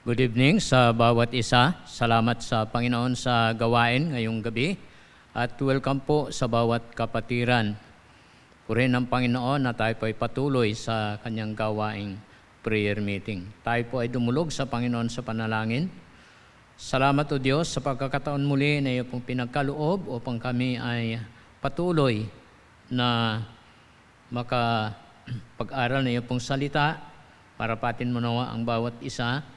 Good evening sa bawat isa. Salamat sa Panginoon sa gawain ngayong gabi at welcome po sa bawat kapatiran. Purihin ng Panginoon na tayo po ay patuloy sa kanyang gawaing prayer meeting. Tayo po ay dumulog sa Panginoon sa panalangin. Salamat o Diyos sa pagkakataon muli na iyo pong pinagkaloob upang kami ay patuloy na makapag-aral na iyo pong salita para patin mo nawa ang bawat isa.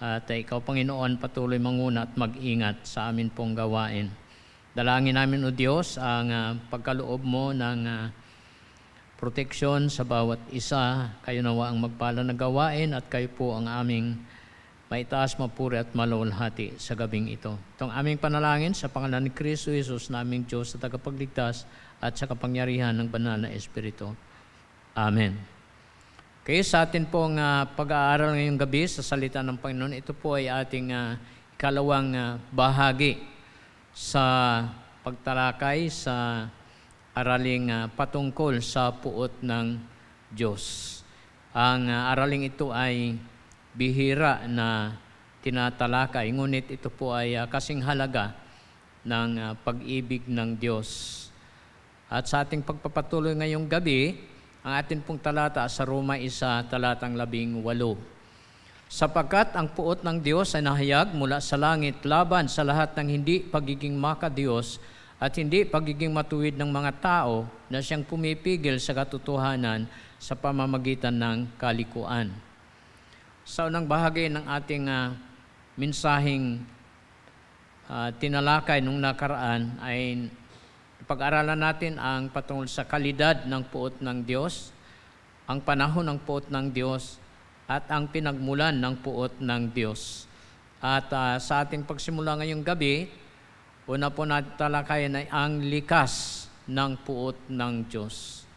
At ikaw, Panginoon, patuloy manguna at mag-ingat sa amin pong gawain. Dalangin namin, O Diyos, ang pagkaloob mo ng proteksyon sa bawat isa. Kayo nawa ang magpala na gawain at kayo po ang aming maitaas, mapuri at maluwalhati sa gabing ito. Itong aming panalangin sa pangalan ni Kristo Jesus, naming Diyos sa tagapagligtas at sa kapangyarihan ng banal na Espiritu. Amen. Kaya sa atin pong pag-aaral ngayong gabi sa salita ng Panginoon, ito po ay ating ikalawang bahagi sa pagtalakay sa araling patungkol sa puot ng Diyos. Ang araling ito ay bihira na tinatalakay, ngunit ito po ay kasing halaga ng pag-ibig ng Diyos. At sa ating pagpapatuloy ngayong gabi, ang atin pong talata sa Roma 1, talatang 18. Sapagkat ang puot ng Diyos ay nahayag mula sa langit laban sa lahat ng hindi pagiging maka-Diyos at hindi pagiging matuwid ng mga tao na siyang pumipigil sa katotohanan sa pamamagitan ng kalikuan. Sa unang bahagi ng ating mensaheng tinalakay nung nakaraan ay pag-aralan natin ang patungkol sa kalidad ng puot ng Diyos, ang panahon ng puot ng Diyos, at ang pinagmulan ng puot ng Diyos. At sa ating pagsimula ngayong gabi, una po natin talakayan ay ang likas ng puot ng Diyos.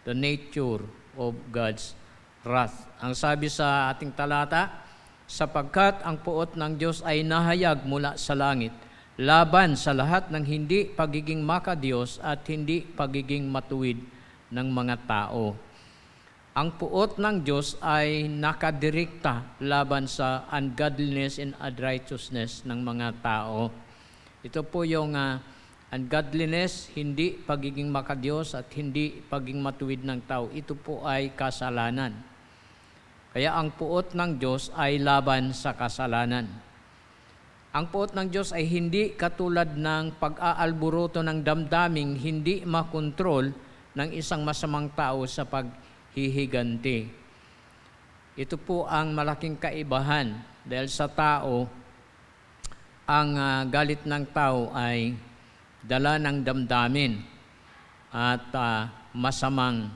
The nature of God's wrath. Ang sabi sa ating talata, sapagkat ang puot ng Diyos ay nahayag mula sa langit, laban sa lahat ng hindi pagiging maka-Diyos at hindi pagiging matuwid ng mga tao. Ang puot ng Diyos ay nakadirikta laban sa ungodliness and unrighteousness ng mga tao. Ito po yung ungodliness, hindi pagiging maka-Diyos at hindi pagiging matuwid ng tao. Ito po ay kasalanan. Kaya ang puot ng Diyos ay laban sa kasalanan. Ang puot ng Diyos ay hindi katulad ng pag-aalburuto ng damdaming hindi makontrol ng isang masamang tao sa paghihiganti. Ito po ang malaking kaibahan dahil sa tao, ang galit ng tao ay dala ng damdamin at masamang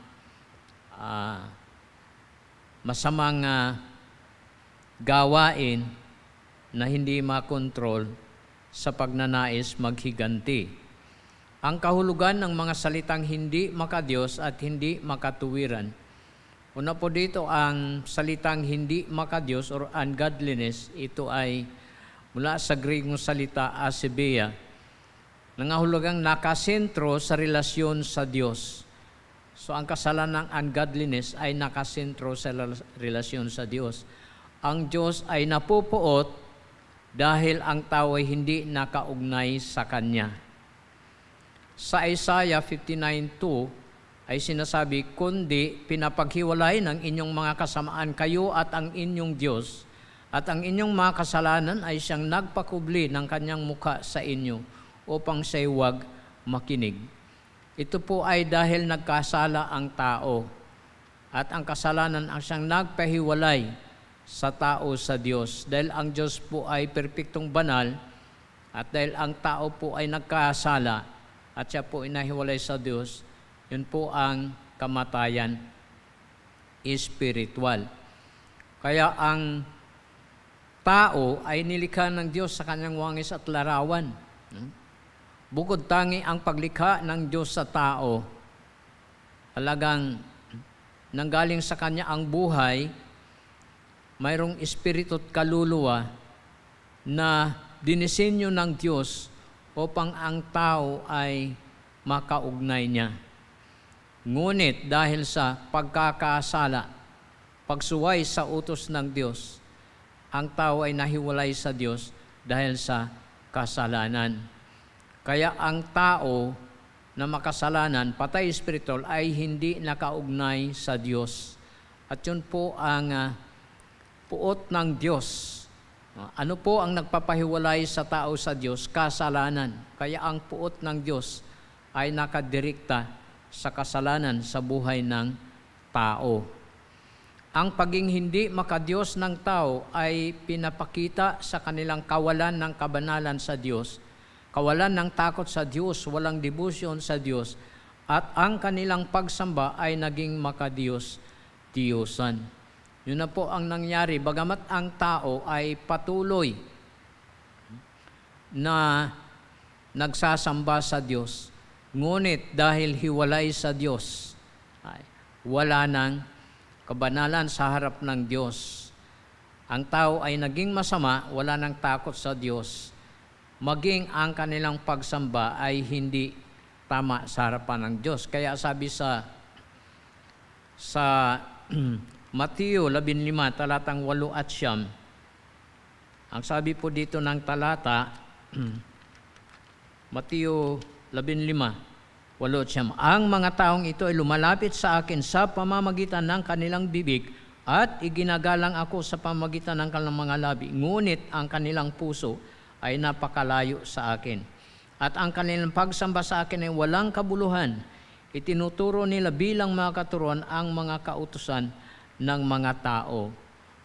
gawain na hindi makontrol sa pagnanais maghiganti. Ang kahulugan ng mga salitang hindi maka-Diyos at hindi makatuwiran. Una po dito ang salitang hindi maka-Diyos or ungodliness, ito ay mula sa Griegong salita asebeia, nangahulugang nakasentro sa relasyon sa Diyos. So ang kasalanan ng ungodliness ay nakasentro sa relasyon sa Diyos. Ang Diyos ay napupuot dahil ang tao ay hindi nakaugnay sa Kanya. Sa Isaiah 59:2 ay sinasabi, kundi pinapaghiwalay ng inyong mga kasamaan kayo at ang inyong Diyos, at ang inyong mga kasalanan ay siyang nagpakubli ng Kanyang mukha sa inyo upang siya'y huwag makinig. Ito po ay dahil nagkasala ang tao at ang kasalanan ang siyang nagpahiwalay sa tao sa Diyos. Dahil ang Diyos po ay perpektong banal at dahil ang tao po ay nagkasala at siya po inahiwalay sa Diyos, yun po ang kamatayan spiritual. Kaya ang tao ay nilikha ng Diyos sa kanyang wangis at larawan. Bukod tangi ang paglikha ng Diyos sa tao, talagang nanggaling sa kanya ang buhay, mayroong espiritu at kaluluwa na dinisenyo ng Diyos upang ang tao ay makaugnay niya. Ngunit dahil sa pagkakasala, pagsuway sa utos ng Diyos, ang tao ay nahiwalay sa Diyos dahil sa kasalanan. Kaya ang tao na makasalanan, patay spiritual, ay hindi nakaugnay sa Diyos. At yun po ang puot ng Diyos. Ano po ang nagpapahiwalay sa tao sa Diyos? Kasalanan. Kaya ang puot ng Diyos ay nakadirikta sa kasalanan sa buhay ng tao. Ang paging hindi makadiyos ng tao ay pinapakita sa kanilang kawalan ng kabanalan sa Diyos, kawalan ng takot sa Diyos, walang debosyon sa Diyos, at ang kanilang pagsamba ay naging makadiyos-diyosan. Yun na po ang nangyari, bagamat ang tao ay patuloy na nagsasamba sa Diyos, ngunit dahil hiwalay sa Diyos, ay wala nang kabanalan sa harap ng Diyos. Ang tao ay naging masama, wala nang takot sa Diyos, maging ang kanilang pagsamba ay hindi tama sa harapan ng Diyos. Kaya sabi sa Mateo 15, talatang 8 at 9, ang sabi po dito ng talata, Mateo 15, 8, ang mga taong ito ay lumalapit sa akin sa pamamagitan ng kanilang bibig at iginagalang ako sa pamamagitan ng kanilang mga labi, ngunit ang kanilang puso ay napakalayo sa akin. At ang kanilang pagsamba sa akin ay walang kabuluhan. Itinuturo nila bilang mga katuruan ang mga kautusan ng mga tao.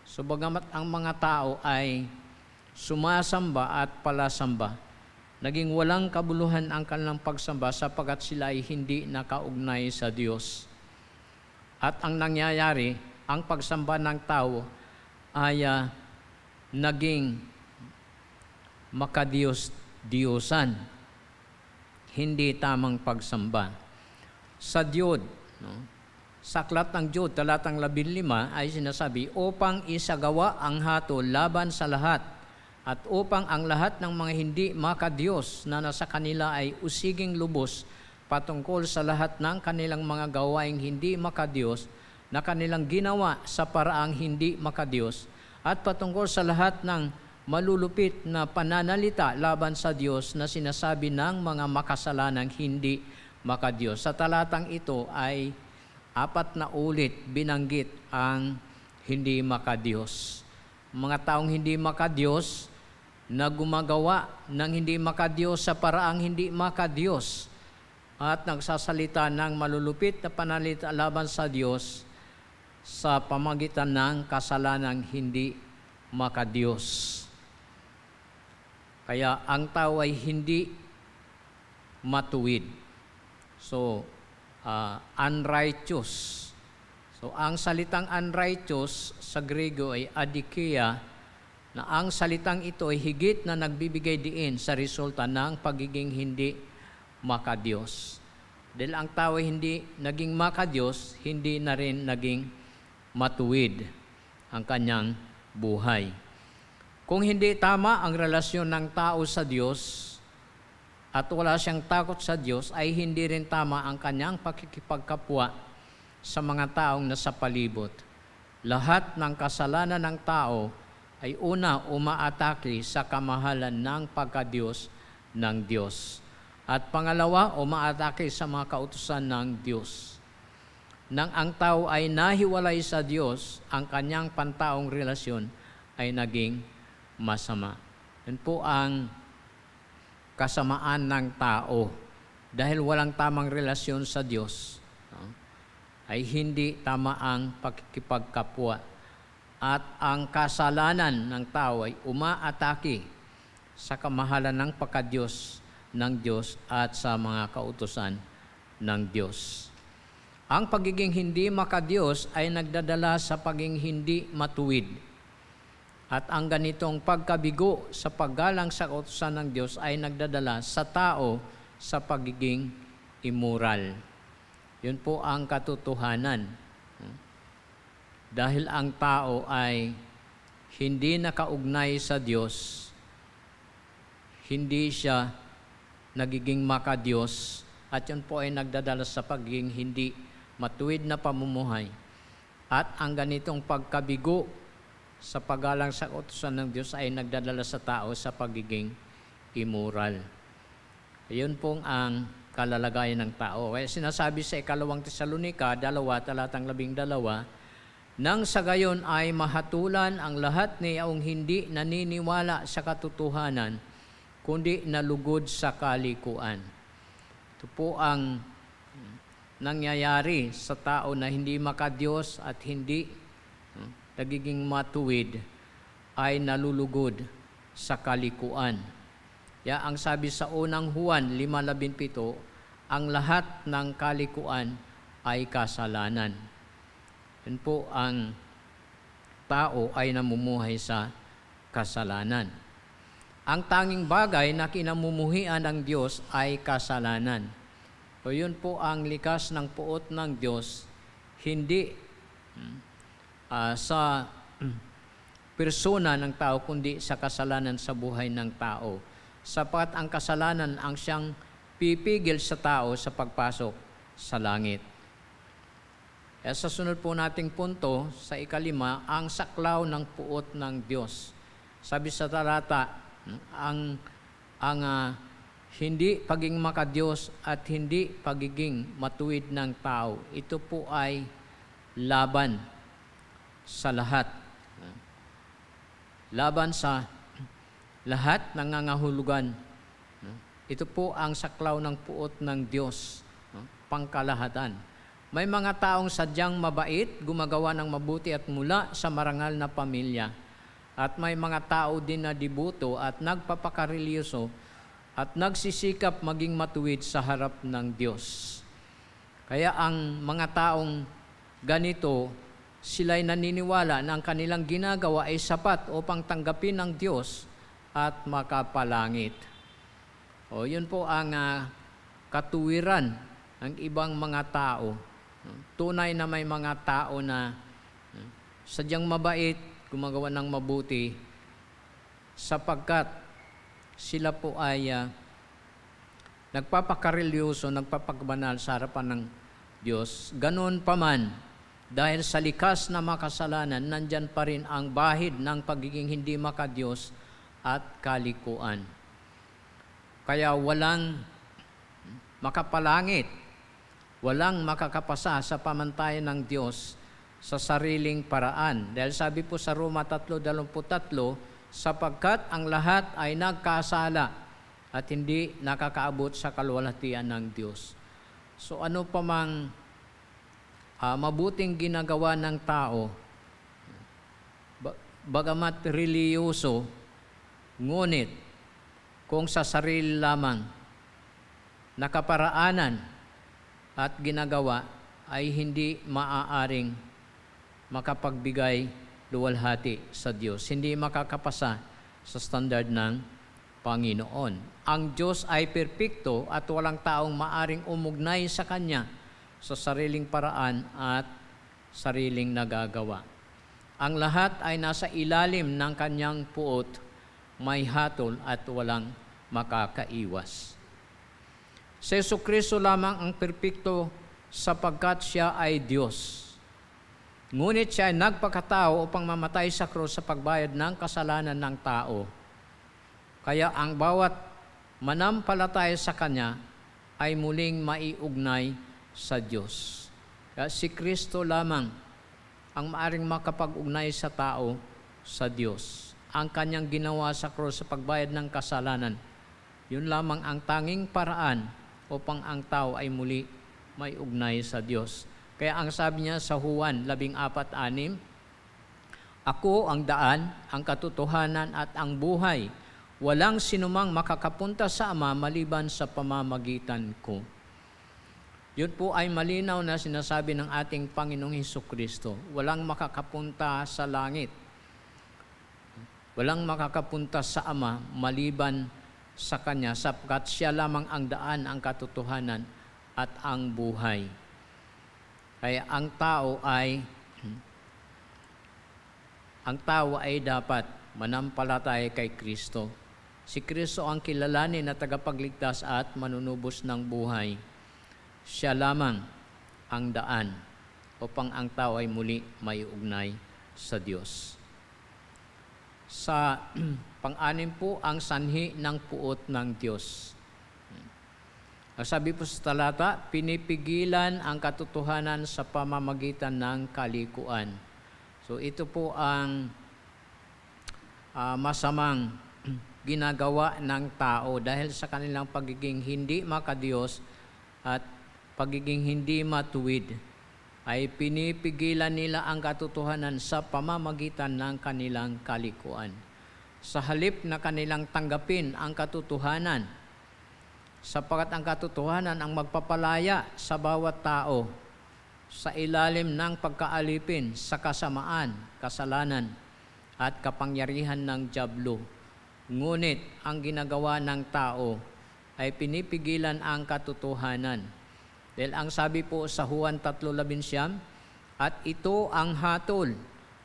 So bagamat ang mga tao ay sumasamba at palasamba, naging walang kabuluhan ang kanilang pagsamba sapagat sila ay hindi nakaugnay sa Diyos. At ang nangyayari, ang pagsamba ng tao ay naging makadiyos-diyosan, hindi tamang pagsamba. Sa Diyod, sa aklat ng Diyod, talatang 15 ay sinasabi, upang isagawa ang hatol laban sa lahat, at upang ang lahat ng mga hindi makadiyos na nasa kanila ay usiging lubos patungkol sa lahat ng kanilang mga gawaing hindi makadiyos na kanilang ginawa sa paraang hindi makadiyos, at patungkol sa lahat ng malulupit na pananalita laban sa Diyos na sinasabi ng mga makasalanang hindi makadiyos. Sa talatang ito ay 4 na ulit binanggit ang hindi makadiyos. Mga taong hindi makadiyos na gumagawa ng hindi makadiyos sa paraang hindi makadiyos at nagsasalita ng malulupit na pananalita laban sa Diyos sa pamagitan ng kasalanang hindi makadiyos. Kaya ang tao ay hindi matuwid. So, unrighteous. So, ang salitang unrighteous sa Grego ay adikia, na ang salitang ito ay higit na nagbibigay diin sa resulta ng pagiging hindi makadiyos. Dahil ang tao ay hindi naging makadiyos, hindi na rin naging matuwid ang kanyang buhay. Kung hindi tama ang relasyon ng tao sa Diyos at wala siyang takot sa Diyos, ay hindi rin tama ang kanyang pakikipagkapwa sa mga taong nasa palibot. Lahat ng kasalanan ng tao ay una umaatake sa kamahalan ng pagkadiyos ng Diyos. At pangalawa, umaatake sa mga kautusan ng Diyos. Nang ang tao ay nahiwalay sa Diyos, ang kanyang pantaong relasyon ay naging masama. Yan po ang kasamaan ng tao. Dahil walang tamang relasyon sa Diyos, ay hindi tama ang pakikipagkapwa. At ang kasalanan ng tao ay umaatake sa kamahalan ng pagkadiyos ng Diyos at sa mga kautusan ng Diyos. Ang pagiging hindi makadiyos ay nagdadala sa pagiging hindi matuwid. At ang ganitong pagkabigo sa paggalang sa kautusan ng Diyos ay nagdadala sa tao sa pagiging immoral. Yun po ang katotohanan. Dahil ang tao ay hindi nakaugnay sa Diyos, hindi siya nagiging makadiyos, at yun po ay nagdadala sa pagiging hindi matuwid na pamumuhay. At ang ganitong pagkabigo sa paggalang sa utusan ng Diyos ay nagdadala sa tao sa pagiging immoral. Ayun pong ang kalalagayan ng tao. Kaya sinasabi sa 2 Tesalonica 2:12, nang sa gayon ay mahatulan ang lahat niyaong hindi naniniwala sa katotohanan, kundi nalugod sa kalikuan. Ito po ang nangyayari sa tao na hindi makadiyos at hindi nagiging matuwid, ay nalulugod sa kalikuan. Kaya ang sabi sa unang Juan 5:17, ang lahat ng kalikuan ay kasalanan. Yun po ang tao ay namumuhay sa kasalanan. Ang tanging bagay na kinamumuhian ng Diyos ay kasalanan. So yun po ang likas ng puot ng Diyos, hindi sa persona ng tao, kundi sa kasalanan sa buhay ng tao. Sapat ang kasalanan ang siyang pipigil sa tao sa pagpasok sa langit. Kaya sa sunod po nating punto, sa 5, ang saklaw ng puot ng Diyos. Sabi sa talata, ang hindi pagiging makadiyos at hindi pagiging matuwid ng tao, ito po ay laban sa lahat. Laban sa lahat ng nangangahulugan. Ito po ang saklaw ng puot ng Diyos, pangkalahatan. May mga taong sadyang mabait, gumagawa ng mabuti at mula sa marangal na pamilya. At may mga tao din na dibuto at nagpapakarelyoso at nagsisikap maging matuwid sa harap ng Diyos. Kaya ang mga taong ganito, sila'y naniniwala na ang kanilang ginagawa ay sapat upang tanggapin ng Diyos at makapalangit. O yun po ang katuwiran ng ibang mga tao. Tunay na may mga tao na sadyang mabait, gumagawa ng mabuti, sapagkat sila po ay nagpapakarelyoso, nagpapagbanal sa harapan ng Diyos. Ganon pa man, dahil sa likas na makasalanan, nandyan pa rin ang bahid ng pagiging hindi makadiyos at kalikuan. Kaya walang makapalangit, walang makakapasa sa pamantayan ng Diyos sa sariling paraan. Dahil sabi po sa Roma 3:23, sapagkat ang lahat ay nagkasala at hindi nakakaabot sa kaluwalhatian ng Diyos. So ano pa mang mabuting ginagawa ng tao, bagamat reliyoso, ngunit kung sa sarili lamang nakaparaanan at ginagawa, ay hindi maaaring makapagbigay luwalhati sa Diyos. Hindi makakapasa sa standard ng Panginoon. Ang Diyos ay perpekto at walang taong maaring umugnay sa Kanya sa sariling paraan at sariling nagagawa. Ang lahat ay nasa ilalim ng Kanyang puot, may hatol at walang makakaiwas. Si Jesucristo lamang ang perpekto sapagkat siya ay Diyos. Ngunit siya ay nagpakatao upang mamatay sa krus sa pagbayad ng kasalanan ng tao. Kaya ang bawat manampalataya sa Kanya ay muling maiugnay sa Diyos. Kaya si Kristo lamang ang maaring makapag-ugnay sa tao sa Diyos. Ang Kanyang ginawa sa krus sa pagbayad ng kasalanan, yun lamang ang tanging paraan upang ang tao ay muli may ugnay sa Diyos. Kaya ang sabi niya sa Juan 14:6, ako ang daan, ang katotohanan at ang buhay. Walang sinumang makakapunta sa Ama maliban sa pamamagitan ko. Yun po ay malinaw na sinasabi ng ating Panginoong Hesukristo. Walang makakapunta sa langit. Walang makakapunta sa Ama maliban sa Kanya, sapagkat siya lamang ang daan, ang katotohanan at ang buhay. Kaya ang tao ay dapat manampalataya kay Kristo. Si Kristo ang kilalanin na tagapagligtas at manunubos ng buhay. Siya lamang ang daan upang ang tao ay muli may ugnay sa Diyos. Sa pang-anim po, ang sanhi ng puot ng Diyos. Sabi po sa talata, pinipigilan ang katotohanan sa pamamagitan ng kalikuan. So ito po ang masamang ginagawa ng tao dahil sa kanilang pagiging hindi makadiyos at pagiging hindi matuwid, ay pinipigilan nila ang katotohanan sa pamamagitan ng kanilang kalikuan. Sa halip na kanilang tanggapin ang katotohanan, sapagkat ang katotohanan ang magpapalaya sa bawat tao sa ilalim ng pagkaalipin sa kasamaan, kasalanan, at kapangyarihan ng dyablo. Ngunit ang ginagawa ng tao ay pinipigilan ang katotohanan. Dahil ang sabi po sa Juan 3:11, at ito ang hatol,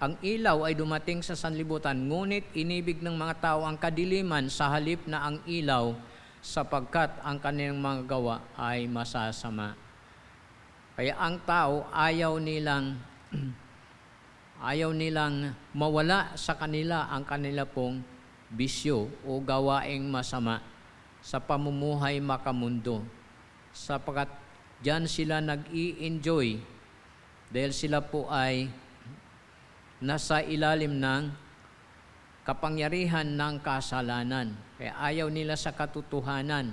ang ilaw ay dumating sa sanlibutan, ngunit inibig ng mga tao ang kadiliman sa halip na ang ilaw, sapagkat ang kanilang mga gawa ay masasama. Kaya ang tao ayaw nilang mawala sa kanila ang kanila pong bisyo o gawaing masama sa pamumuhay makamundo, sapagkat diyan sila nag-i-enjoy dahil sila po ay nasa ilalim ng kapangyarihan ng kasalanan. Kaya ayaw nila sa katotohanan.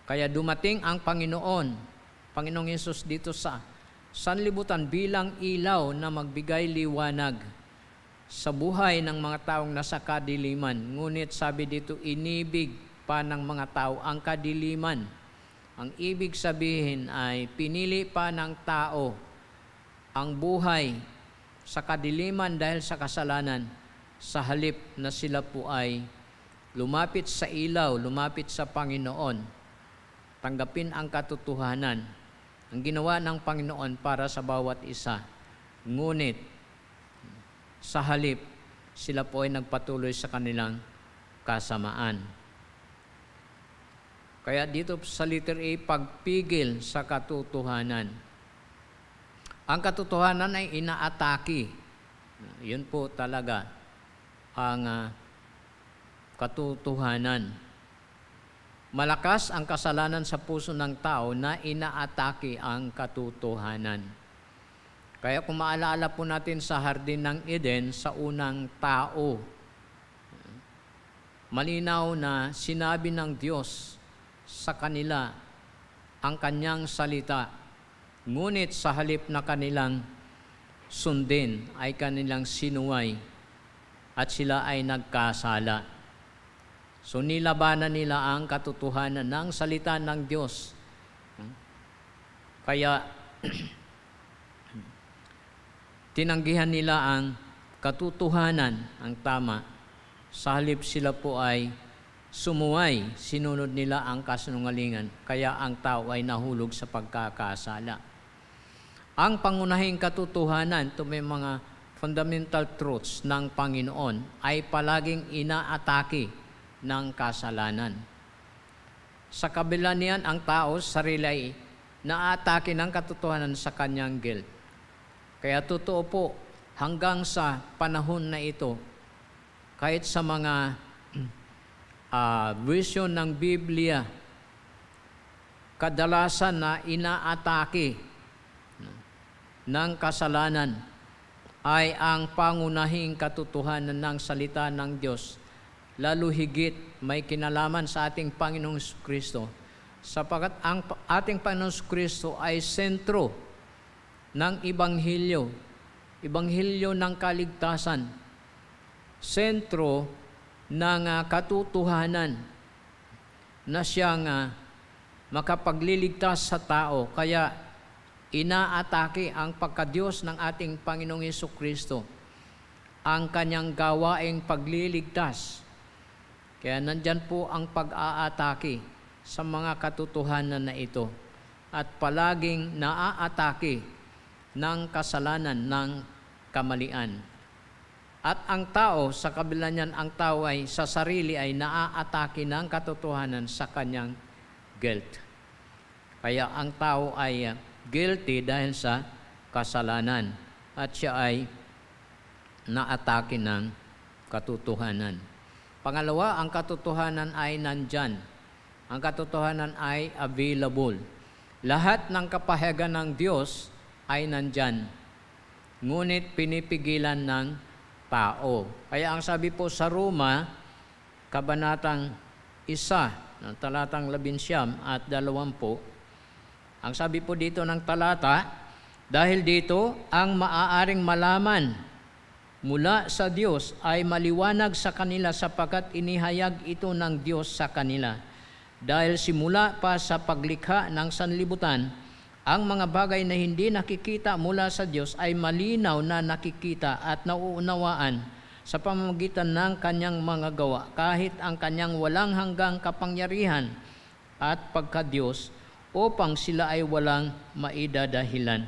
Kaya dumating ang Panginoong Hesus dito sa sanlibutan bilang ilaw na magbigay liwanag sa buhay ng mga taong nasa kadiliman. Ngunit sabi dito, inibig pa ng mga tao ang kadiliman. Ang ibig sabihin ay pinili pa ng tao ang buhay sa kadiliman dahil sa kasalanan, sa halip na sila po ay lumapit sa ilaw, lumapit sa Panginoon, tanggapin ang katotohanan, ang ginawa ng Panginoon para sa bawat isa. Ngunit sa halip, sila po ay nagpatuloy sa kanilang kasamaan. Kaya dito sa letter A, pagpigil sa katotohanan. Ang katotohanan ay inaatake. Yun po talaga ang katotohanan. Malakas ang kasalanan sa puso ng tao na inaatake ang katotohanan. Kaya kung maalala po natin sa Hardin ng Eden, sa unang tao, malinaw na sinabi ng Diyos sa kanila ang kanyang salita. Ngunit sa halip na kanilang sundin ay kanilang sinuway at sila ay nagkasala. So nilabanan nila ang katotohanan ng salita ng Diyos. Kaya tinanggihan nila ang katotohanan, ang tama. Sa halip sila po ay sumuway, sinunod nila ang kasinungalingan, kaya ang tao ay nahulog sa pagkakasala. Ang pangunahing katotohanan, ito may mga fundamental truths ng Panginoon, ay palaging inaatake ng kasalanan. Sa kabila niyan, ang tao sarili ay naatake ng katotohanan sa kanyang guilt. Kaya totoo po, hanggang sa panahon na ito, kahit sa mga version ng Biblia, kadalasan na inaatake ng kasalanan ay ang pangunahing katotohanan ng salita ng Diyos, lalo higit may kinalaman sa ating Panginoong Kristo, sapagkat ang ating Panginoong Kristo ay sentro ng Ebanghelyo ng kaligtasan, sentro ng katotohanan na siyang makapagliligtas sa tao. Kaya inaatake ang pagkadiyos ng ating Panginoong Jesucristo, ang kanyang gawaing pagliligtas. Kaya nandyan po ang pag-aatake sa mga katotohanan na ito, at palaging naaatake ng kasalanan, ng kamalian. At ang tao, sa kabila niyan, ang tao ay sa sarili ay naaatake ng katotohanan sa kanyang guilt. Kaya ang tao ay guilty dahil sa kasalanan, at siya ay naatake ng katotohanan. Pangalawa, ang katotohanan ay nandyan. Ang katotohanan ay available. Lahat ng kapahayagan ng Diyos ay nandyan. Ngunit pinipigilan ng tao. Kaya ang sabi po sa Roma, Kabanatang 1, talatang 19 at 20, ang sabi po dito ng talata, dahil dito ang maaaring malaman mula sa Diyos ay maliwanag sa kanila sapagkat inihayag ito ng Diyos sa kanila. Dahil simula pa sa paglikha ng sanlibutan, ang mga bagay na hindi nakikita mula sa Diyos ay malinaw na nakikita at nauunawaan sa pamamagitan ng kanyang mga gawa, kahit ang kanyang walang hanggang kapangyarihan at pagka-Diyos, upang sila ay walang maidadahilan.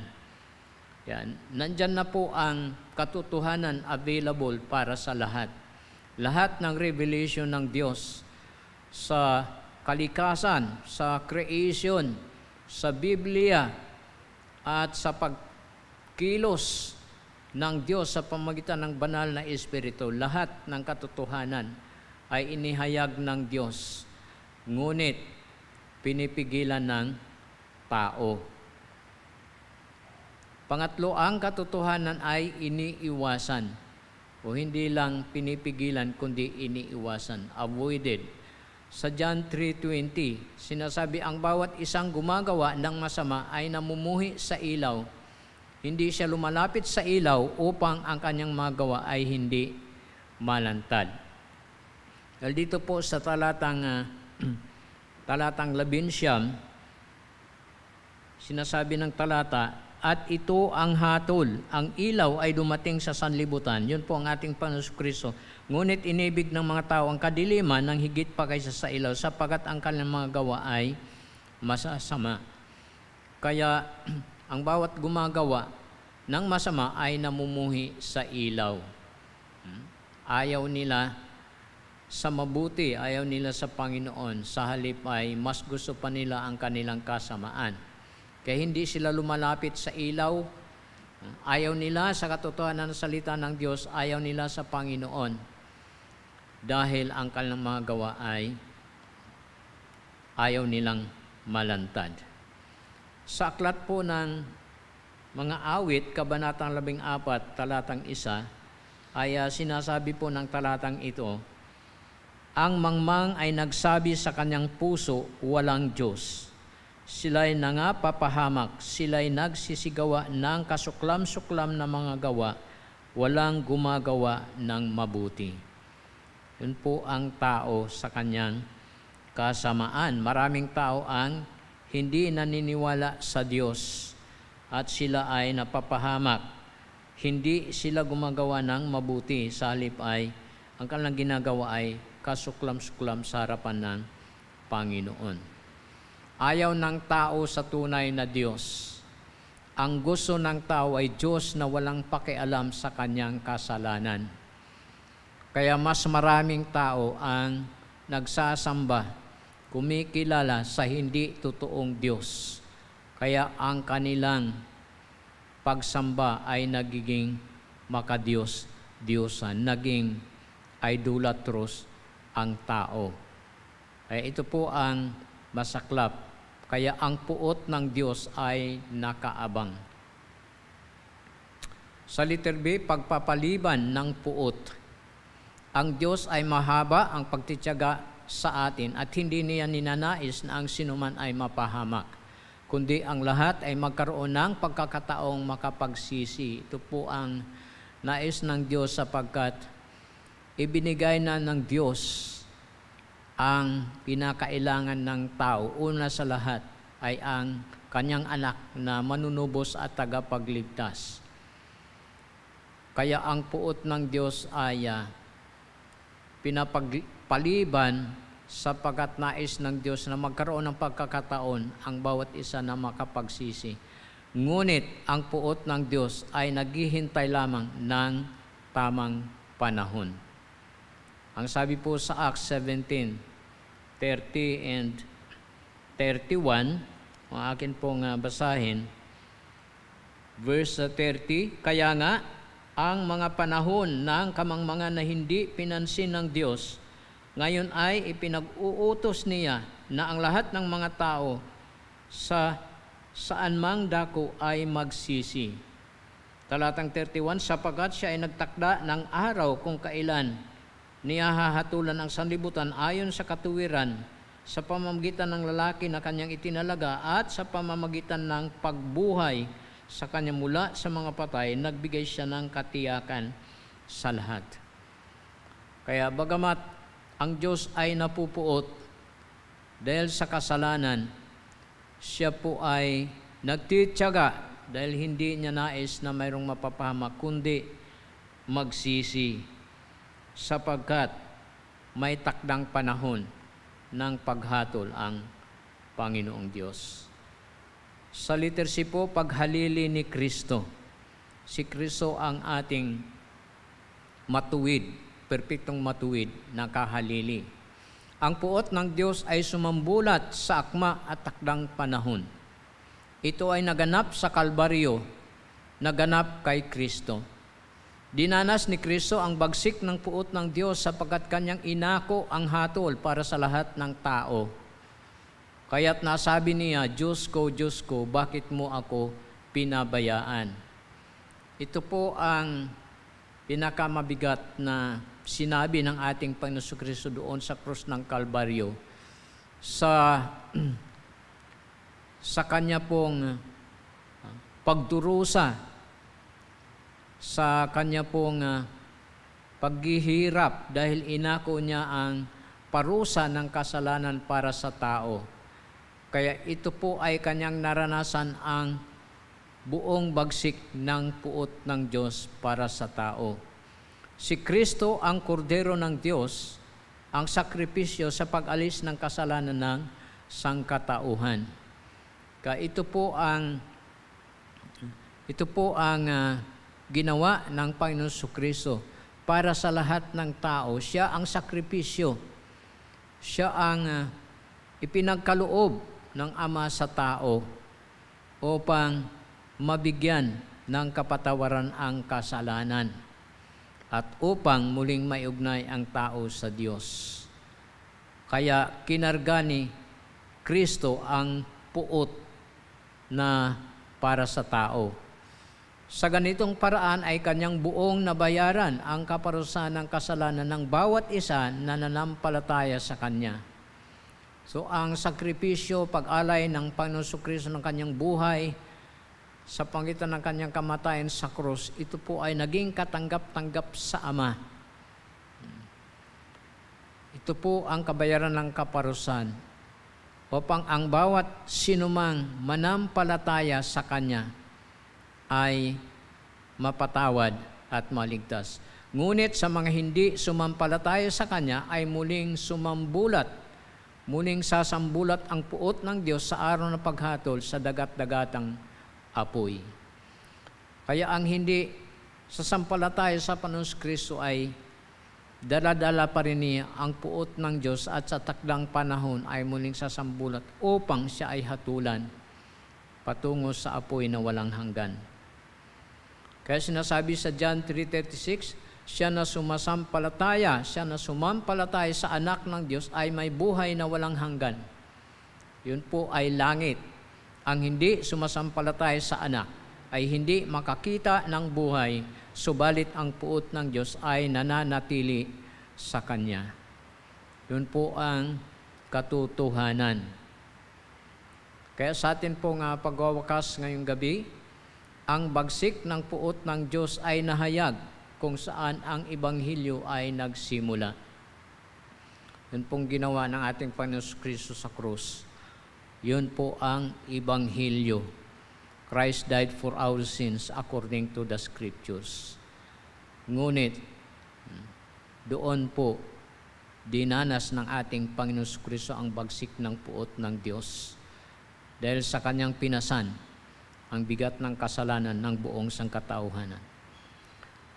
Yan. Nandyan na po ang katotohanan available para sa lahat. Lahat ng revelation ng Diyos sa kalikasan, sa creation, sa Biblia, at sa pagkilos ng Diyos sa pamamagitan ng banal na Espiritu, lahat ng katotohanan ay inihayag ng Diyos, ngunit pinipigilan ng tao. Pangatlo, ang katotohanan ay iniiwasan, o hindi lang pinipigilan kundi iniiwasan, avoided. Sa John 3:20, sinasabi ang bawat isang gumagawa ng masama ay namumuhi sa ilaw. Hindi siya lumalapit sa ilaw upang ang kanyang magawa ay hindi malantad. Dahil dito po sa talatang 11, sinasabi ng talata, at ito ang hatol, ang ilaw ay dumating sa sanlibutan. Yun po ang ating Panginoon Kristo. Ngunit inibig ng mga tao ang kadiliman ng higit pa kaysa sa ilaw, sapagkat ang kanilang mga gawa ay masasama. Kaya ang bawat gumagawa ng masama ay namumuhi sa ilaw. Ayaw nila sa mabuti, ayaw nila sa Panginoon. Sa halip ay mas gusto pa nila ang kanilang kasamaan. Kaya hindi sila lumalapit sa ilaw. Ayaw nila sa katotohanan ng salita ng Diyos, ayaw nila sa Panginoon. Dahil ang kanilang mga gawa ay ayaw nilang malantad. Sa aklat po ng mga awit, Kabanatang 14, talatang 1, ay sinasabi po ng talatang ito, ang mangmang ay nagsabi sa kanyang puso, walang Diyos. Sila'y nangapapahamak, sila'y nagsisigawa ng kasuklam-suklam na mga gawa, walang gumagawa ng mabuti. Yun po ang tao sa kanyang kasamaan. Maraming tao ang hindi naniniwala sa Diyos at sila ay napapahamak. Hindi sila gumagawa ng mabuti, sa halip ay ang kanilang ginagawa ay kasuklam-suklam sa harapan ng Panginoon. Ayaw ng tao sa tunay na Diyos. Ang gusto ng tao ay Diyos na walang pakialam sa kanyang kasalanan. Kaya mas maraming tao ang nagsasamba, kumikilala sa hindi totoong Diyos. Kaya ang kanilang pagsamba ay nagiging makadiyos-diyosan, naging idolatros ang tao. Kaya ito po ang masaklap. Kaya ang puot ng Diyos ay nakaabang. Sa letter B, pagpapaliban ng puot. Ang Diyos ay mahaba ang pagtitiyaga sa atin at hindi niya ninanais na ang sinuman ay mapahamak, kundi ang lahat ay magkaroon ng pagkakataong makapagsisi. Ito po ang nais ng Diyos sapagkat ibinigay na ng Diyos ang pinakailangan ng tao. Una sa lahat ay ang kanyang anak na manunubos at tagapagligtas. Kaya ang puot ng Diyos ay pinapagpaliban sapagkat nais ng Diyos na magkaroon ng pagkakataon ang bawat isa na makapagsisi. Ngunit ang puot ng Diyos ay naghihintay lamang ng tamang panahon. Ang sabi po sa Acts 17:30 and 31, ang akin pong basahin, verse 30, kaya nga, ang mga panahon ng kamangmangan na hindi pinansin ng Diyos, ngayon ay ipinag-uutos niya na ang lahat ng mga tao sa saan mang dako ay magsisi. Talatang 31, sapagkat siya ay nagtakda ng araw kung kailan niya hahatulan ang sanlibutan ayon sa katuwiran, sa pamamagitan ng lalaki na kanyang itinalaga at sa pamamagitan ng pagbuhay sa kanya mula sa mga patay, nagbigay siya ng katiyakan sa lahat. Kaya bagamat ang Diyos ay napupuot dahil sa kasalanan, siya po ay nagtitiyaga dahil hindi niya nais na mayroong mapapahamak, kundi magsisi, sapagkat may takdang panahon ng paghatol ang Panginoong Diyos. Sa letter C po, paghalili ni Kristo. Si Kristo ang ating matuwid, perpektong matuwid na kahalili. Ang puot ng Diyos ay sumambulat sa akma at takdang panahon. Ito ay naganap sa Kalbaryo, naganap kay Kristo. Dinanas ni Kristo ang bagsik ng puot ng Diyos sapagkat kanyang inako ang hatol para sa lahat ng tao. Kaya't nasabi niya, Diyos ko, bakit mo ako pinabayaan? Ito po ang pinakamabigat na sinabi ng ating Panginoon Kristo doon sa krus ng Kalbaryo. Sa kanya pong pagdurusa, sa kanya pong paghihirap dahil inako niya ang parusa ng kasalanan para sa tao. Kaya ito po ay kanyang naranasan ang buong bagsik ng puot ng Diyos para sa tao. Si Kristo ang kordero ng Diyos, ang sakripisyo sa pag-alis ng kasalanan ng sangkatauhan. Kaya ito po ang ginawa ng Panginoon Kristo para sa lahat ng tao. Siya ang sakripisyo. Siya ang ipinagkaloob ng Ama sa tao upang mabigyan ng kapatawaran ang kasalanan at upang muling maiugnay ang tao sa Diyos. Kaya kinarga ni Kristo ang puot na para sa tao. Sa ganitong paraan ay kanyang buong nabayaran ang kaparusahan ng kasalanan ng bawat isa na nanampalataya sa kanya. So ang sakripisyo, pag-alay ng Panginoon Kristo ng kanyang buhay sa pagitan ng kanyang kamatayan sa krus, ito po ay naging katanggap-tanggap sa Ama. Ito po ang kabayaran ng kaparusahan upang ang bawat sinumang manampalataya sa kanya ay mapatawad at maligtas. Ngunit sa mga hindi sumampalataya sa kanya ay muling sasambulat ang puot ng Diyos sa araw ng paghatol sa dagat-dagatang apoy. Kaya ang hindi sasampalataya sa Panginoon Kristo ay dala-dala pa rin niya ang puot ng Diyos at sa takdang panahon ay muling sasambulat upang siya ay hatulan patungo sa apoy na walang hanggan. Kaya sinasabi sa John 3:36, siya na sumampalataya sa anak ng Diyos ay may buhay na walang hanggan. Yun po ay langit. Ang hindi sumasampalataya sa anak ay hindi makakita ng buhay, subalit ang puot ng Diyos ay nananatili sa kanya. Yun po ang katotohanan. Kaya sa atin pong pagwawakas ngayong gabi, ang bagsik ng puot ng Diyos ay nahayag kung saan ang Ebanghelyo ay nagsimula. Yun pong ginawa ng ating Panginoon Kristo sa krus. Yun po ang Ebanghelyo. Christ died for our sins according to the Scriptures. Ngunit, doon po, dinanas ng ating Panginoon Kristo ang bagsik ng puot ng Diyos. Dahil sa kanyang pinasan, ang bigat ng kasalanan ng buong sangkatauhanan.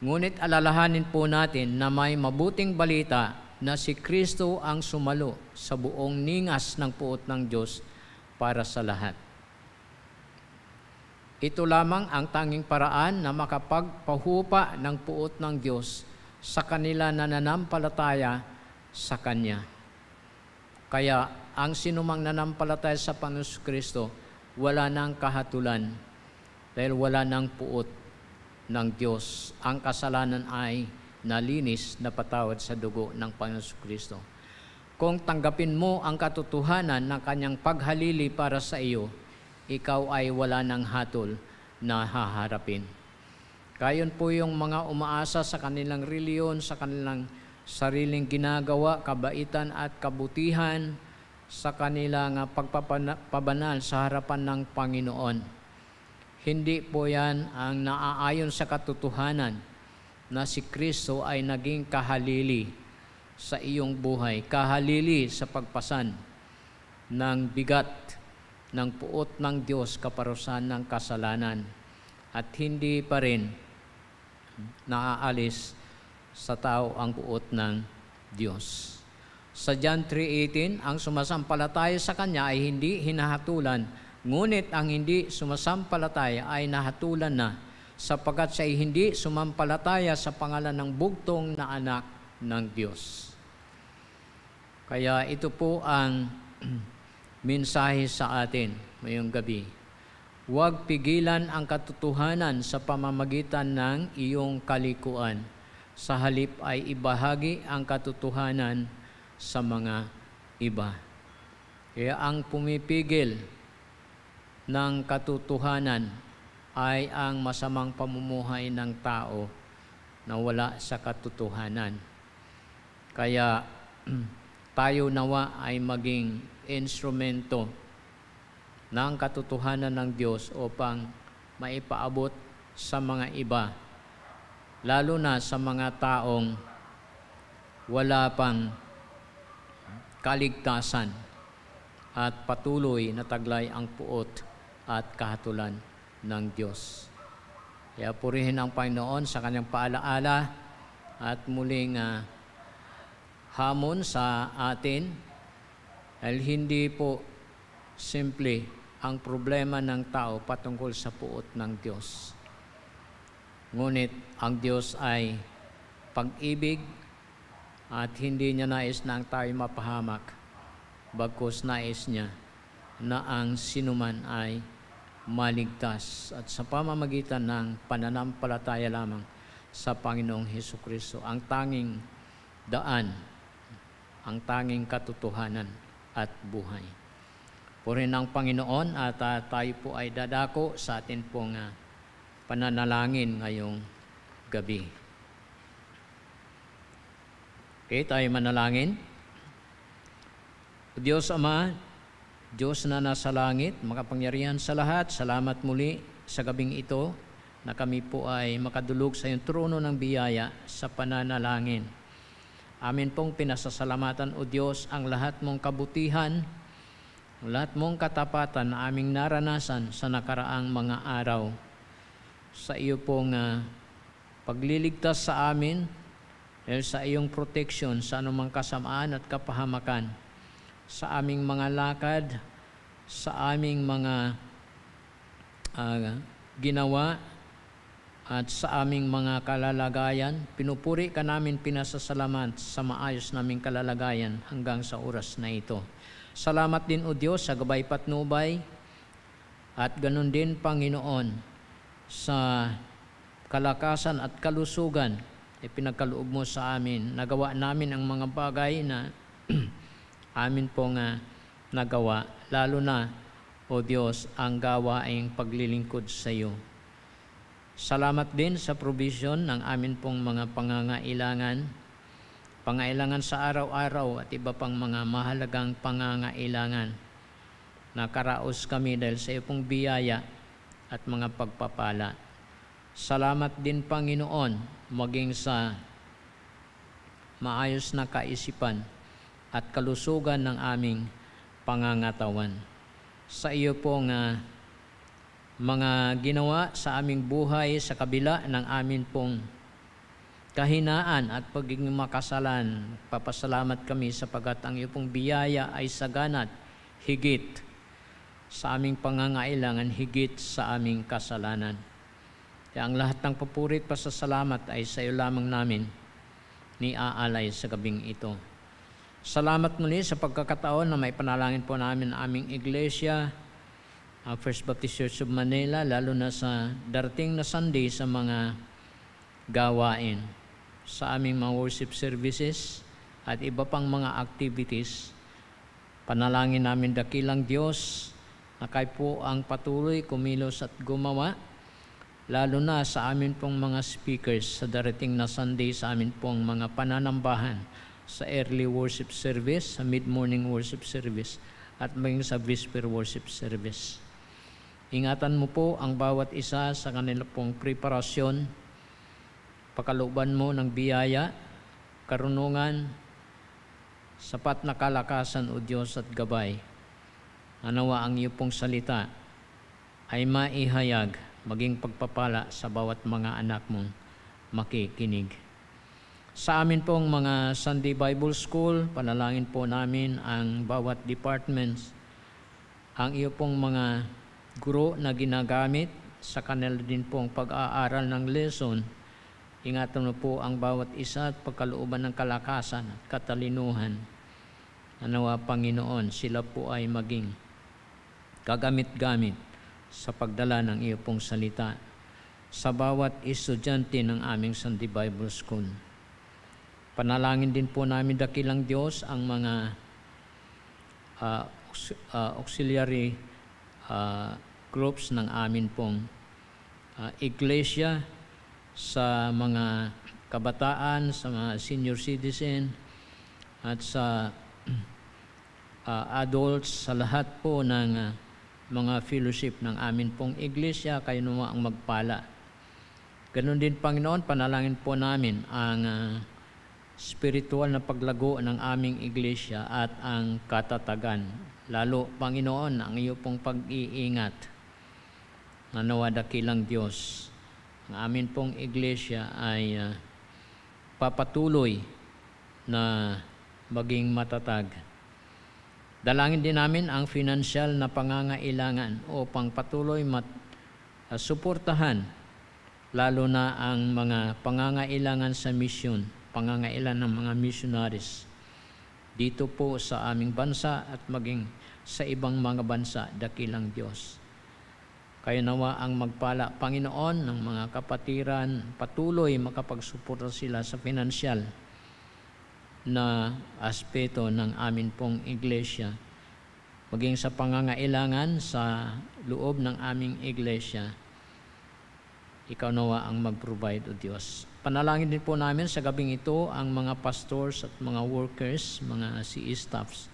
Ngunit alalahanin po natin na may mabuting balita na si Kristo ang sumalo sa buong ningas ng puot ng Diyos para sa lahat. Ito lamang ang tanging paraan na makapagpahupa ng puot ng Diyos sa kanila na nananampalataya sa Kanya. Kaya ang sinumang nananampalataya sa Panginoon Kristo, wala nang kahatulan dahil wala nang puot ng Diyos. Ang kasalanan ay nalinis, napatawad sa dugo ng Panginoon Kristo. Kung tanggapin mo ang katotohanan ng Kanyang paghalili para sa iyo, ikaw ay wala ng hatol na haharapin. Gayon po yung mga umaasa sa kanilang reliyon, sa kanilang sariling ginagawa, kabaitan at kabutihan, sa kanilang pagpapabanal sa harapan ng Panginoon. Hindi po yan ang naaayon sa katotohanan na si Kristo ay naging kahalili sa iyong buhay, kahalili sa pagpasan ng bigat ng puot ng Diyos kaparusahan ng kasalanan, at hindi pa rin naaalis sa tao ang puot ng Diyos. Sa John 3:18, ang sumasampalataya sa Kanya ay hindi hinahatulan, ngunit ang hindi sumasampalataya ay nahatulan na, sapagkat siya ay hindi sumampalataya sa pangalan ng bugtong na anak ng Diyos. Kaya ito po ang mensahe sa atin ngayong gabi. Huwag pigilan ang katotohanan sa pamamagitan ng iyong kalikuan. Sa halip ay ibahagi ang katotohanan sa mga iba. Kaya ang pumipigil ng katotohanan ay ang masamang pamumuhay ng tao na wala sa katotohanan. Kaya tayo nawa ay maging instrumento ng katotohanan ng Diyos upang maipaabot sa mga iba, lalo na sa mga taong wala pang kaligtasan at patuloy na taglay ang puot at kahatulan ng Diyos. Kaya purihin ang Panginoon sa Kanyang paalaala at muling hamon sa atin, dahil hindi po simple ang problema ng tao patungkol sa puot ng Diyos. Ngunit ang Diyos ay pag-ibig at hindi niya nais na ang tayo mapahamak, bagkus nais niya na ang sinuman ay maligtas, at sa pamamagitan ng pananampalataya lamang sa Panginoong Hesukristo, ang tanging daan, ang tanging katotohanan at buhay. Purihin ang Panginoon, at tayo po ay dadako sa atin pong pananalangin ngayong gabi. Okay, tayo manalangin. Diyos Ama, Diyos na nasa langit, makapangyarihan sa lahat, salamat muli sa gabing ito na kami po ay makadulog sa iyong trono ng biyaya sa pananalangin. Amin pong pinasasalamatan, O Diyos, ang lahat mong kabutihan, lahat mong katapatan na aming naranasan sa nakaraang mga araw. Sa iyo pong pagliligtas sa amin, dahil sa iyong protection sa anumang kasamaan at kapahamakan, sa aming mga lakad, sa aming mga ginawa, at sa aming mga kalalagayan. Pinupuri ka namin, pinasasalamat sa maayos naming kalalagayan hanggang sa oras na ito. Salamat din, O Diyos, sa gabay patnubay, at ganun din, Panginoon, sa kalakasan at kalusugan pinagkaloob mo sa amin. Nagawa namin ang mga bagay na amin pong nagawa, lalo na, O Diyos, ang gawaing paglilingkod sa iyo. Salamat din sa provision ng amin pong mga pangangailangan sa araw-araw at iba pang mga mahalagang pangangailangan. Nakaraos kami dahil sa iyo pong biyaya at mga pagpapala. Salamat din, Panginoon, maging sa maayos na kaisipan at kalusugan ng aming pangangatawan. Sa iyo pong mga ginawa sa aming buhay sa kabila ng amin pong kahinaan at pagiging makasalan, papasalamat kami sapagat ang iyo pong biyaya ay saganat higit sa aming pangangailangan higit sa aming kasalanan. Kaya ang lahat ng papuri at pasasalamat ay sa iyo lamang namin ni aalay sa gabing ito. Salamat muli sa pagkakataon na may panalangin po namin ang aming iglesia, ang First Baptist Church of Manila, lalo na sa darating na Sunday sa mga gawain, sa aming mga worship services at iba pang mga activities. Panalangin namin dakilang Diyos na kayo po ang patuloy kumilos at gumawa, lalo na sa amin pong mga speakers sa darating na Sunday, sa amin pong mga pananambahan sa early worship service, sa mid-morning worship service, at maging sa whisper worship service. Ingatan mo po ang bawat isa sa kanila pong preparasyon, pakalooban mo ng biyaya, karunungan, sapat na kalakasan o Diyos at gabay. Nawa ang iyo pong salita ay maihayag, maging pagpapala sa bawat mga anak mong makikinig. Sa amin pong mga Sunday Bible School, panalangin po namin ang bawat departments, ang iyo pong mga guro na ginagamit sa kanila din pong pag-aaral ng lesson. Ingatan mo po ang bawat isa at pagkalooban ng kalakasan at katalinuhan. Nawa Panginoon, sila po ay maging kagamit-gamit sa pagdala ng iyo pong salita sa bawat estudyante ng aming Sunday Bible School. Panalangin din po namin dakilang Diyos ang mga auxiliary groups ng amin pong iglesia, sa mga kabataan, sa mga senior citizen, at sa adults, sa lahat po ng mga fellowship ng amin pong iglesia, kayo naman ang magpala. Ganon din, Panginoon, panalangin po namin ang spiritual na paglago ng aming iglesia at ang katatagan. Lalo, Panginoon, ang iyo pong pag-iingat. Nawa dakilang Diyos, ang amin pong iglesia ay papatuloy na maging matatag. Dalangin din namin ang financial na pangangailangan upang patuloy suportahan, lalo na ang mga pangangailangan sa mission, pangangailan ng mga missionaries dito po sa aming bansa at maging sa ibang mga bansa, dakilang Diyos. Kayo nawa ang magpala, Panginoon, ng mga kapatiran, patuloy makapagsuporta sila sa financial na aspeto ng amin pong iglesia, maging sa pangangailangan sa loob ng aming iglesia. Ikaw nawa ang mag-provide, O Diyos. Panalangin din po namin sa gabing ito ang mga pastors at mga workers, mga CE staffs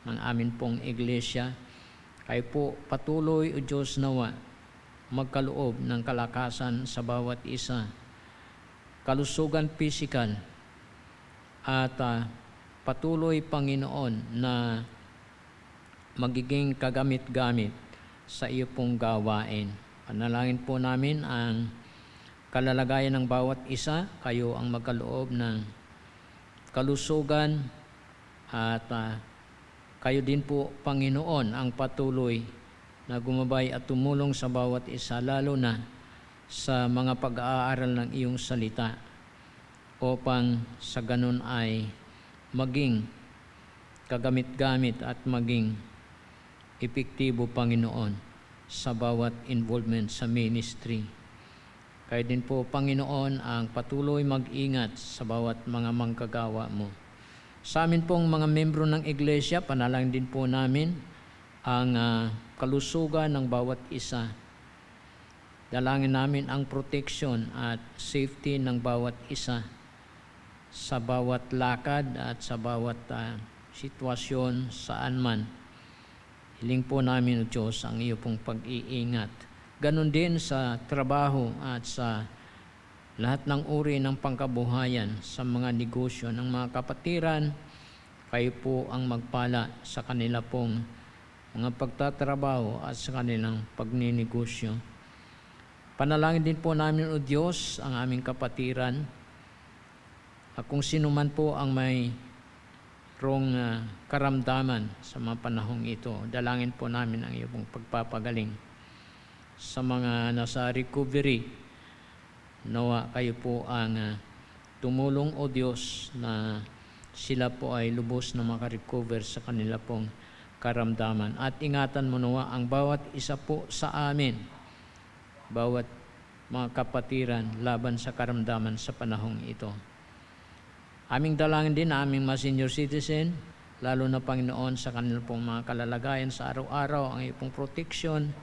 ng amin pong iglesia. Kayo po patuloy, O Diyos nawa, magkaloob ng kalakasan sa bawat isa, kalusugan physical, at patuloy, Panginoon, na magiging kagamit-gamit sa iyo pong gawain. Panalangin po namin ang kalalagayan ng bawat isa, kayo ang magkaloob ng kalusugan, at kayo din po, Panginoon, ang patuloy na gumabay at tumulong sa bawat isa, lalo na sa mga pag-aaral ng iyong salita, upang sa ganun ay maging kagamit-gamit at maging epektibo, Panginoon, sa bawat involvement sa ministry. Kayo din po, Panginoon, ang patuloy mag-ingat sa bawat mga manggagawa mo. Sa amin pong mga membro ng iglesia, panalangin din po namin ang kalusugan ng bawat isa. Dalangin namin ang protection at safety ng bawat isa sa bawat lakad at sa bawat sitwasyon saan man. Hiling po namin, O Diyos, ang iyo pong pag-iingat. Ganon din sa trabaho at sa lahat ng uri ng pangkabuhayan, sa mga negosyo ng mga kapatiran. Kayo po ang magpala sa kanila pong mga pagtatrabaho at sa kanilang pagninegosyo. Panalangin din po namin, O Diyos, ang aming kapatiran, at kung sino man po ang may karamdaman sa mga panahong ito. Dalangin po namin ang iyong pagpapagaling. Sa mga nasa recovery, nawa kayo po ang tumulong o Diyos na sila po ay lubos na makarecover sa kanila pong karamdaman. At ingatan mo nawa ang bawat isa po sa amin, bawat mga kapatiran laban sa karamdaman sa panahong ito. Aming dalangin din na aming mga senior citizen, lalo na Panginoon sa kanilang pong mga kalalagayan sa araw-araw, ang iyong proteksyon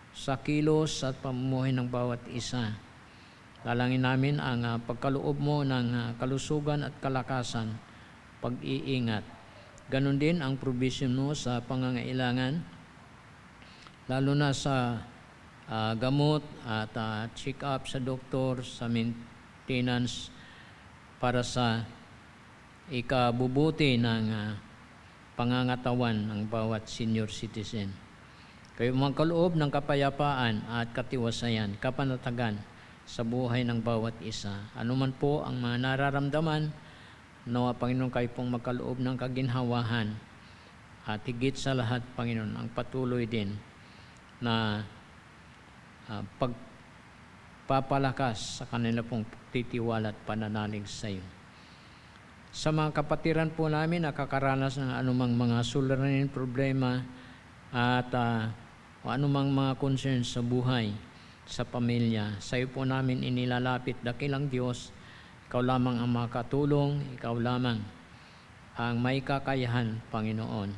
sa kilos at pamumuhay ng bawat isa. Dalangin namin ang pagkaloob mo ng kalusugan at kalakasan, pag-iingat. Ganon din ang provision mo sa pangangailangan, lalo na sa gamot at check-up sa doktor, sa maintenance para sa ikabubuti ng pangangatawan ng bawat senior citizen. Kayo magkaloob ng kapayapaan at katiwasayan, kapanatagan sa buhay ng bawat isa. Ano man po ang mga nararamdaman, nawa Panginoon kayo pong magkaloob ng kaginhawahan at higit sa lahat, Panginoon, ang patuloy din na pagpapalakas sa kanila pong titiwala at pananalig sa iyo. Sa mga kapatiran po namin nakakaranas ng anumang mga suliranin problema at anumang mga concerns sa buhay, sa pamilya, sa iyo po namin inilalapit, dakilang Diyos. Ikaw lamang ang makatulong, ikaw lamang ang may kakayahan, Panginoon,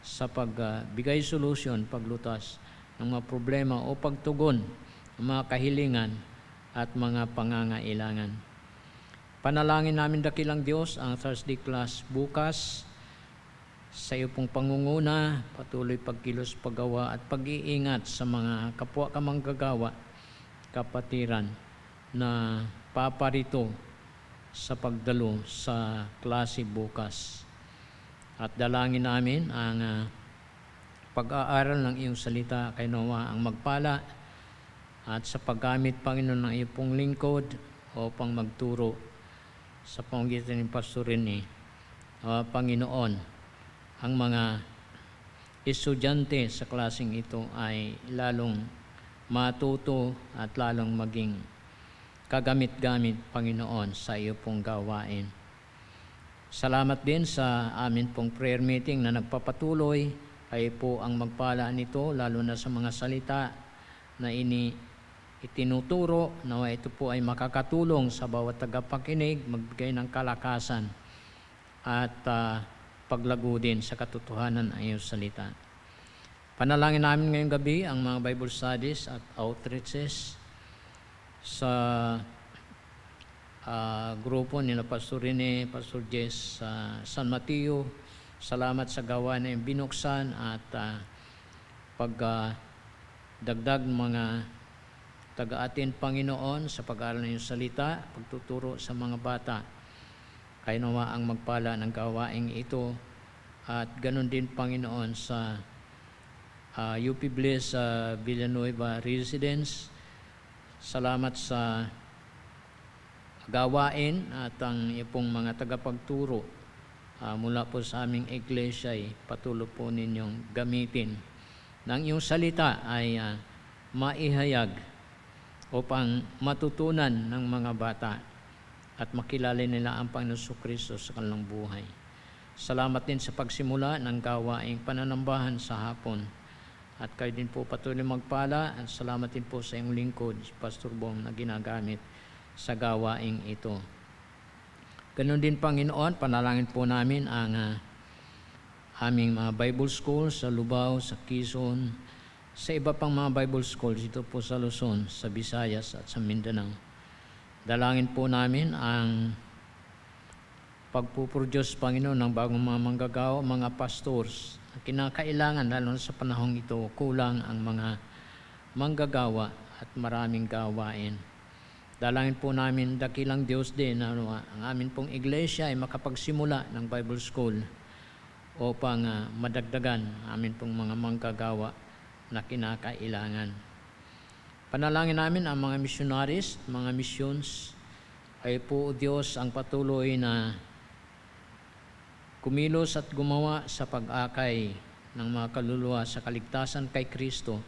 sa pagbigay solusyon, paglutas ng mga problema o pagtugon ng mga kahilingan at mga pangangailangan. Panalangin namin, dakilang Diyos, ang Thursday class bukas. Sa iyo pong pangunguna, patuloy pagkilos, paggawa at pag-iingat sa mga kapwa kamanggagawa, kapatiran na paparito sa pagdalo sa klase bukas. At dalangin namin ang pag-aaral ng iyong salita kay Noah ang magpala at sa paggamit, Panginoon, ng iyong pong lingkod upang magturo sa pamamagitan ng Pastor Rene, Panginoon, ang mga estudyante sa klaseng ito ay lalong matuto at lalong maging kagamit-gamit, Panginoon, sa iyo pong gawain. Salamat din sa amin pong prayer meeting na nagpapatuloy. Kayo po ang magpala nito, lalo na sa mga salita na itinuturo, na ito po ay makakatulong sa bawat tagapakinig, magbigay ng kalakasan at paglago din sa katotohanan ng iyong salita. Panalangin namin ngayong gabi ang mga Bible studies at outreaches sa grupo nila Pastor Rene, Pastor Jess sa San Mateo. Salamat sa gawa na yung binuksan at pagdagdag mga taga-atin, Panginoon, sa pag-aaral ng iyong salita, pagtuturo sa mga bata. Kayo nawa ang magpala ng gawaing ito at ganun din, Panginoon, sa UP Bliss Villanueva Residence. Salamat sa gawain at ang iyong mga tagapagturo mula po sa aming iglesia ay patuloy po ninyong gamitin ng iyong salita ay maihayag upang matutunan ng mga bata at makilala nila ang Panginoon Kristo sa kanilang buhay. Salamat din sa pagsimula ng gawaing pananambahan sa hapon. At kayo din po patuloy magpala at salamat din po sa iyong lingkod, si Pastor Bong, na ginagamit sa gawaing ito. Ganon din, Panginoon, panalangin po namin ang aming mga Bible school sa Lubao, sa Quezon, sa iba pang mga Bible schools dito po sa Luzon, sa Visayas at sa Mindanao. Dalangin po namin ang pagpuproduce, Panginoon, ng bagong mga manggagawa, mga pastors. Kinakailangan, lalo sa panahong ito, kulang ang mga manggagawa at maraming gawain. Dalangin po namin, dakilang Diyos din, ang amin pong iglesia ay makapagsimula ng Bible school upang madagdagan amin pong mga manggagawa na kinakailangan. Panalangin namin ang mga missionaries, mga missions, ay po, Diyos, ang patuloy na kumilos at gumawa sa pag-akay ng mga kaluluwa sa kaligtasan kay Kristo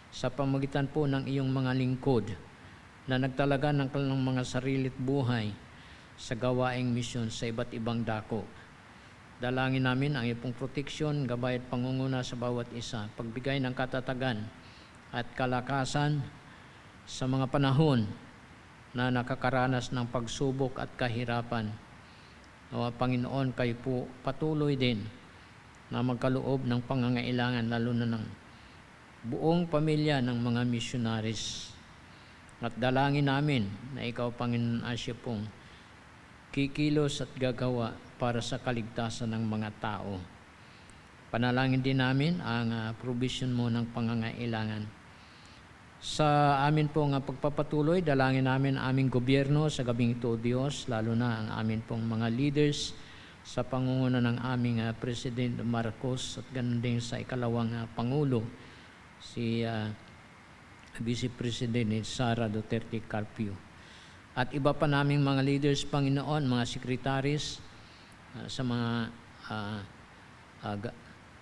sa pamamagitan po ng iyong mga lingkod na nagtalaga ng kanilang mga sarilit buhay sa gawaing misyon sa iba't ibang dako. Dalangin namin ang iyong proteksyon, gabay at pangunguna sa bawat isa, pagbigay ng katatagan at kalakasan sa mga panahon na nakakaranas ng pagsubok at kahirapan. Nawa Panginoon, kayo po patuloy din na magkaloob ng pangangailangan lalo na ng buong pamilya ng mga missionaries. At dalangin namin na ikaw, Panginoon, asya pong kikilos at gagawa para sa kaligtasan ng mga tao. Panalangin din namin ang provision mo ng pangangailangan. Sa amin pong pagpapatuloy, dalangin namin ang aming gobyerno sa gabing ito, Diyos, lalo na ang amin pong mga leaders sa pangunguna ng aming President Marcos at ganun din sa ikalawang Pangulo, si Vice President Sara Duterte Carpio. At iba pa naming mga leaders, Panginoon, mga sekretaris sa mga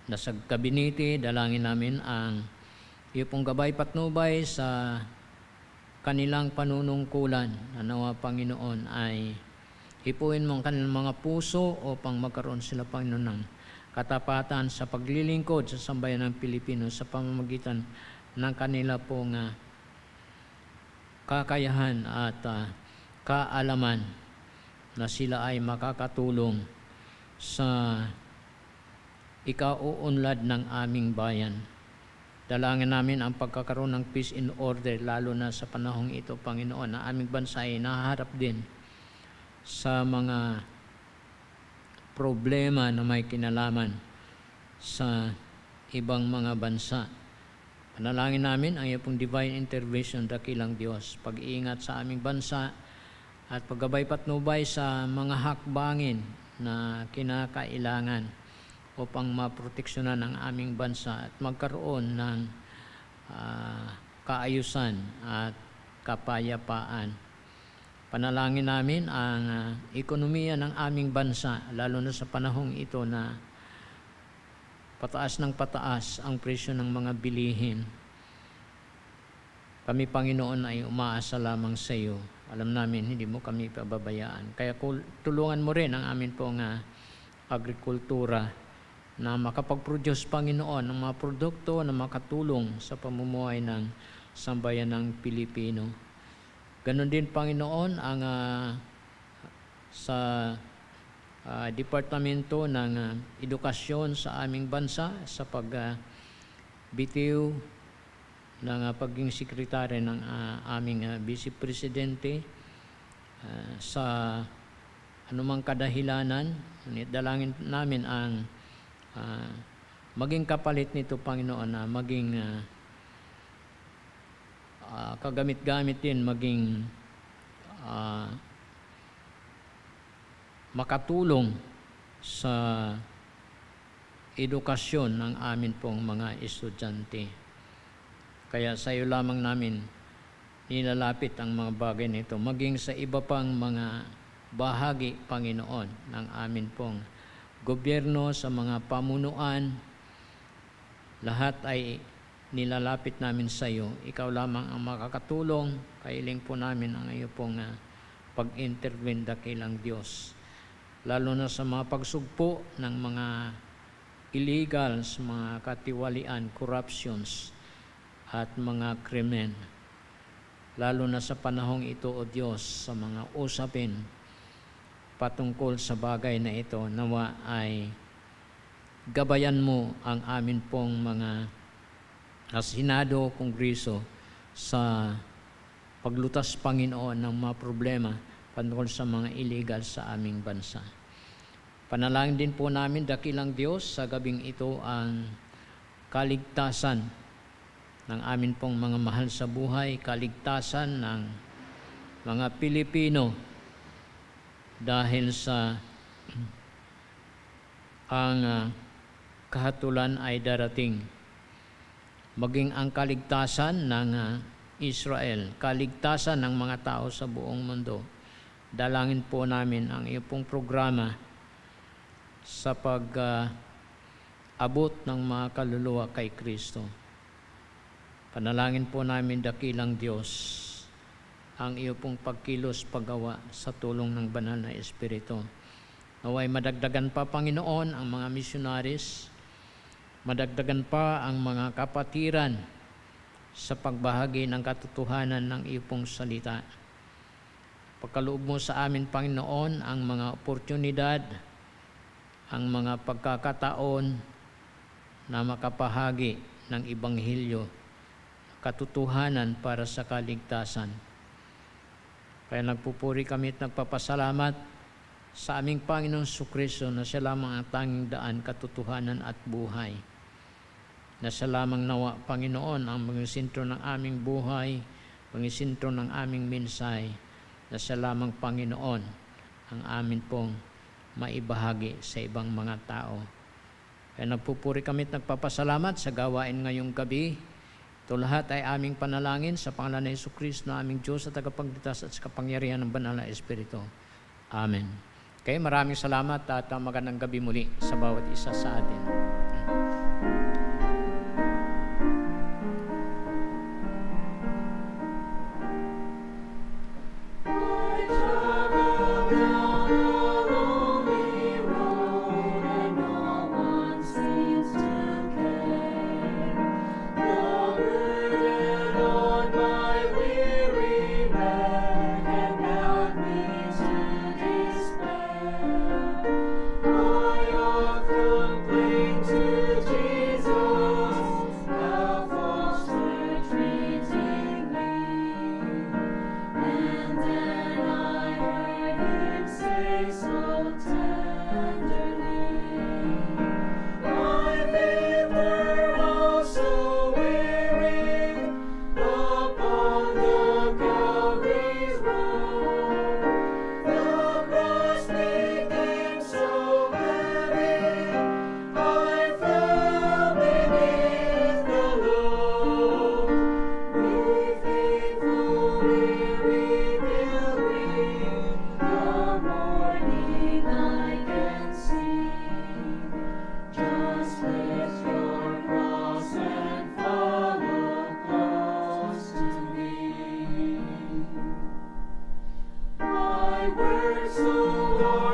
nasa kabinete, dalangin namin ang iyo pong gabay patnubay sa kanilang panunungkulan. Nawa, Panginoon, ay hipuin mo ang kanilang mga puso upang magkaroon sila, Panginoon, ng katapatan sa paglilingkod sa sambayan ng Pilipino sa pamamagitan ng kanila pong kakayahan at kaalaman na sila ay makakatulong sa ikauunlad ng aming bayan. Dalangin namin ang pagkakaroon ng peace and order, lalo na sa panahong ito, Panginoon, na aming bansa ay nahaharap din sa mga problema na may kinalaman sa ibang mga bansa. Panalangin namin ang iyong divine intervention, dakilang Diyos, pag-iingat sa aming bansa at paggabay patnubay sa mga hakbangin na kinakailangan upang maproteksyonan ang aming bansa at magkaroon ng kaayusan at kapayapaan. Panalangin namin ang ekonomiya ng aming bansa, lalo na sa panahong ito na pataas ng pataas ang presyo ng mga bilihin. Kami, Panginoon, ay umaasa lamang sa iyo. Alam namin, hindi mo kami pababayaan. Kaya tulungan mo rin ang amin pong agrikultura na makapag-produce, Panginoon, ng mga produkto na makatulong sa pamumuhay ng sambayan ng Pilipino. Ganon din, Panginoon, ang sa Departamento ng Edukasyon sa aming bansa sa pagbitiw ng pagiging sekretary ng aming Vice Presidente sa anumang kadahilanan. Dalangin namin ang maging kapalit nito, Panginoon, na maging kagamit-gamit din, maging makatulong sa edukasyon ng amin pong mga estudyante. Kaya sa iyo lamang namin nilalapit ang mga bagay nito, maging sa iba pang mga bahagi, Panginoon, ng amin pong gobyerno, sa mga pamunuan. Lahat ay nilalapit namin sa iyo. Ikaw lamang ang makakatulong. Kailing po namin ang iyo pong pag-intervene, dakilang Diyos. Lalo na sa mga pagsugpo ng mga illegals, mga katiwalian, corruptions, at mga krimen. Lalo na sa panahong ito, O Diyos, sa mga usapin patungkol sa bagay na ito, nawa ay gabayan mo ang amin pong mga Senado, Kongreso sa paglutas, Panginoon, ng mga problema patungkol sa mga illegal sa aming bansa. Panalangin din po namin, dakilang Diyos, sa gabing ito ang kaligtasan ng amin pong mga mahal sa buhay, kaligtasan ng mga Pilipino dahil sa ang kahatulan ay darating. Maging ang kaligtasan ng Israel, kaligtasan ng mga tao sa buong mundo. Dalangin po namin ang iyong pong programa sa abot ng mga kaluluwa kay Kristo. Panalangin po namin, dakilang Diyos, ang iyo pong pagkilos paggawa sa tulong ng banal na Espiritu. Naway madagdagan pa, Panginoon, ang mga missionaries, madagdagan pa ang mga kapatiran sa pagbahagi ng katotohanan ng iyo pong salita. Pagkaloob mo sa amin, Panginoon, ang mga oportunidad, ang mga pagkakataon na makapahagi ng Ibanghilyo, katotohanan para sa kaligtasan. Kaya nagpupuri kami at nagpapasalamat sa aming Panginoong Jesucristo na siya lamang ang tanging daan, katotohanan at buhay. Na siya lamang nawa, Panginoon, ang mangisintro ng aming buhay, mangisintro ng aming minsay, na siya lamang, Panginoon, ang amin pong maibahagi sa ibang mga tao. Kaya nagpupuri kami at nagpapasalamat sa gawain ngayong gabi. Ito lahat ay aming panalangin sa pangalan ni Jesucristo na aming Diyos at tagapagligtas at sa kapangyarihan ng banal na Espiritu. Amen. Kaya maraming salamat at magandang gabi muli sa bawat isa sa atin. My words, O Lord.